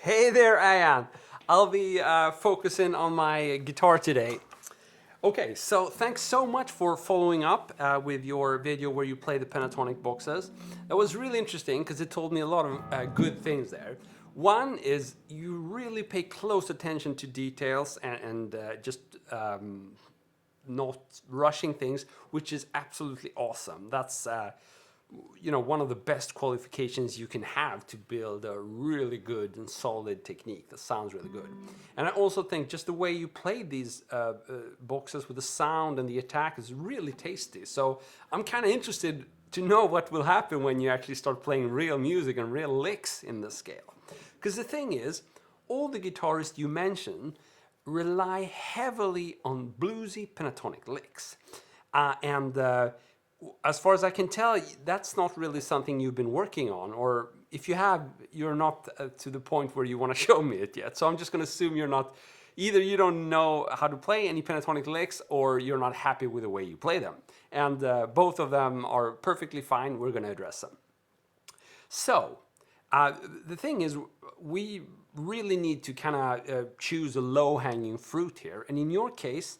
Hey there, Ayan. I'll be focusing on my guitar today. Okay, so thanks so much for following up with your video where you play the pentatonic boxes. That was really interesting because it told me a lot of good things there. One is you really pay close attention to details and just not rushing things, which is absolutely awesome. That's one of the best qualifications you can have to build a really good and solid technique that sounds really good. And I also think just the way you play these boxes with the sound and the attack is really tasty. So I'm kind of interested to know what will happen when you actually start playing real music and real licks in the scale. Because the thing is, all the guitarists you mention rely heavily on bluesy pentatonic licks. As far as I can tell, that's not really something you've been working on, or if you have, you're not to the point where you want to show me it yet. So I'm just going to assume you're not, either you don't know how to play any pentatonic licks, or you're not happy with the way you play them. And both of them are perfectly fine. We're going to address them. So the thing is, we really need to kind of choose a low-hanging fruit here. And in your case,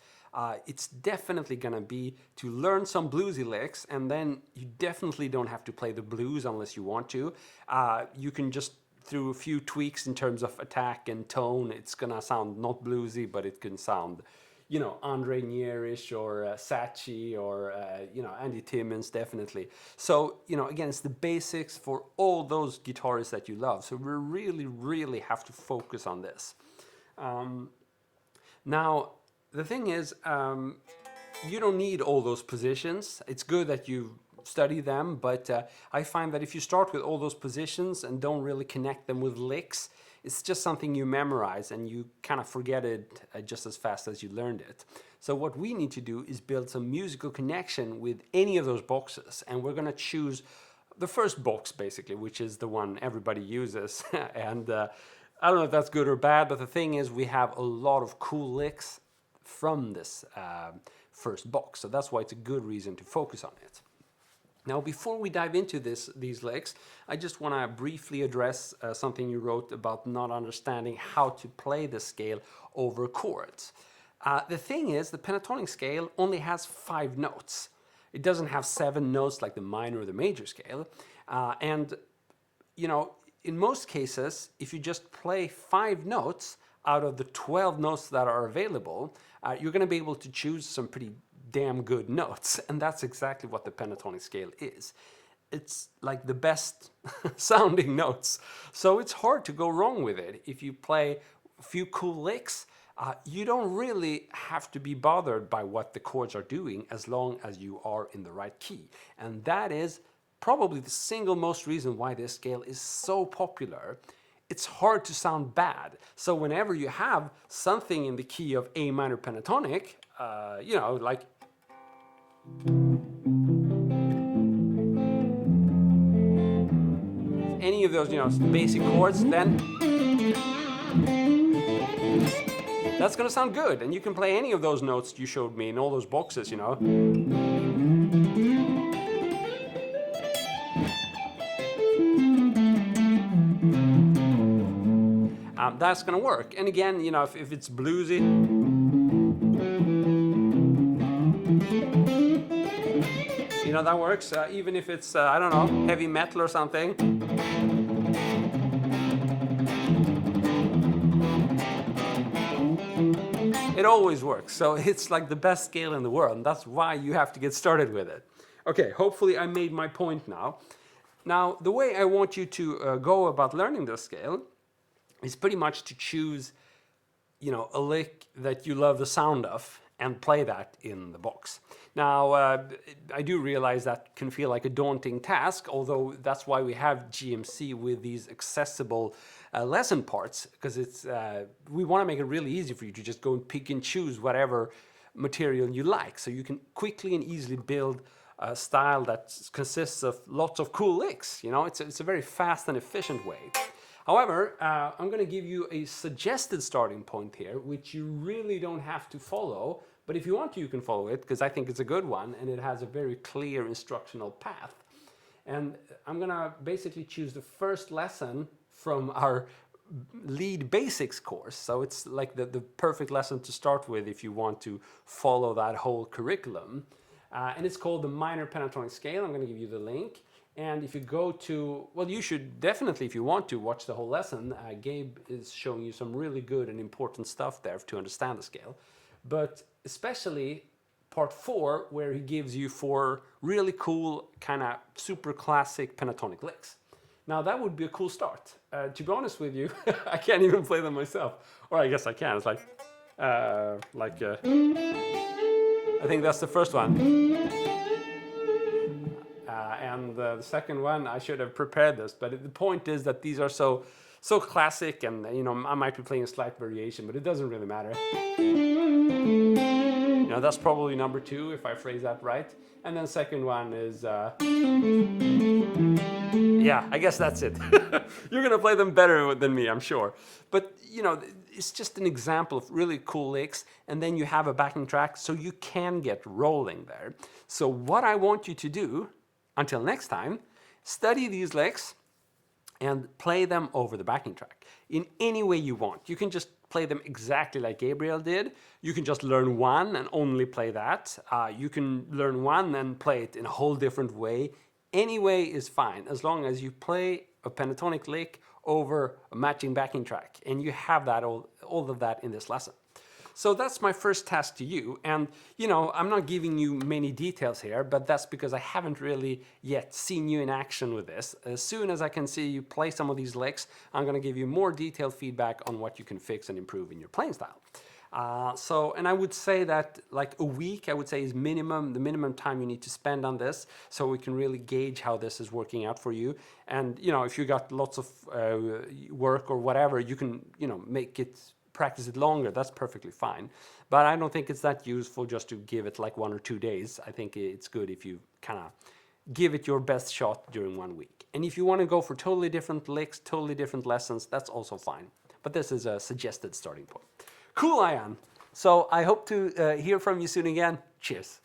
it's definitely going to be to learn some bluesy licks, and then you definitely don't have to play the blues unless you want to. You can just, through a few tweaks in terms of attack and tone, it's going to sound not bluesy, but it can sound, Andre Nierish or Sachi or, Andy Timmons, definitely. So, again, it's the basics for all those guitarists that you love. So we really, really have to focus on this. Now, the thing is, you don't need all those positions. It's good that you study them, but I find that if you start with all those positions and don't really connect them with licks, it's just something you memorize and you kind of forget it just as fast as you learned it. So what we need to do is build some musical connection with any of those boxes, and we're going to choose the first box, basically, which is the one everybody uses. And I don't know if that's good or bad, but the thing is, we have a lot of cool licks from this first box, so that's why it's a good reason to focus on it. Now, before we dive into these licks, I just want to briefly address something you wrote about not understanding how to play the scale over chords. The thing is, the pentatonic scale only has 5 notes. It doesn't have 7 notes like the minor or the major scale. In most cases, if you just play 5 notes out of the 12 notes that are available, you're going to be able to choose some pretty damn good notes, and that's exactly what the pentatonic scale is. It's like the best sounding notes, so it's hard to go wrong with it. If you play a few cool licks, you don't really have to be bothered by what the chords are doing as long as you are in the right key. And that is probably the single most reason why this scale is so popular. It's hard to sound bad. So whenever you have something in the key of A minor pentatonic, like any of those, basic chords, then that's going to sound good. And you can play any of those notes you showed me in all those boxes, That's going to work. And again, if it's bluesy, that works. Even if it's, I don't know, heavy metal or something. It always works. So it's like the best scale in the world. And that's why you have to get started with it. Okay, hopefully I made my point now. Now, the way I want you to go about learning this scale is pretty much to choose, a lick that you love the sound of and play that in the box. Now, I do realize that can feel like a daunting task, although that's why we have GMC with these accessible lesson parts, because we want to make it really easy for you to just go and pick and choose whatever material you like, so you can quickly and easily build a style that consists of lots of cool licks. It's a very fast and efficient way. However, I'm going to give you a suggested starting point here, which you really don't have to follow, but if you want to, you can follow it, because I think it's a good one, and it has a very clear instructional path. And I'm going to basically choose the first lesson from our lead basics course. So it's like the perfect lesson to start with if you want to follow that whole curriculum. And it's called the Minor Pentatonic Scale. I'm going to give you the link. And if you go to, well, you should definitely, if you want to, watch the whole lesson. Gabe is showing you some really good and important stuff there to understand the scale. But especially part 4, where he gives you 4 really cool, kind of super classic pentatonic licks. Now that would be a cool start. To be honest with you, I can't even play them myself. Or I guess I can. It's like I think that's the first one. And the second one, I should have prepared this, but the point is that these are so classic, and you know, I might be playing a slight variation, but it doesn't really matter. You know, that's probably number 2 if I phrase that right. And then second one is yeah, I guess that's it. You're gonna play them better than me, I'm sure. But you know, it's just an example of really cool licks, and then you have a backing track so you can get rolling there. So what I want you to do, until next time, study these licks and play them over the backing track in any way you want. You can just play them exactly like Gabriel did. You can just learn one and only play that. You can learn one and play it in a whole different way. Any way is fine, as long as you play a pentatonic lick over a matching backing track, and you have that all of that in this lesson. So that's my first task to you, and you know, I'm not giving you many details here, but that's because I haven't really yet seen you in action with this. As soon as I can see you play some of these licks, I'm going to give you more detailed feedback on what you can fix and improve in your playing style. And I would say that like a week, I would say, is the minimum time you need to spend on this, so we can really gauge how this is working out for you. And you know, if you got lots of work or whatever, you can, you know, practice it longer. That's perfectly fine. But I don't think it's that useful just to give it like 1 or 2 days. I think it's good if you kind of give it your best shot during 1 week. And if you want to go for totally different licks, totally different lessons, that's also fine. But this is a suggested starting point. Cool, Ayan. So I hope to hear from you soon again. Cheers.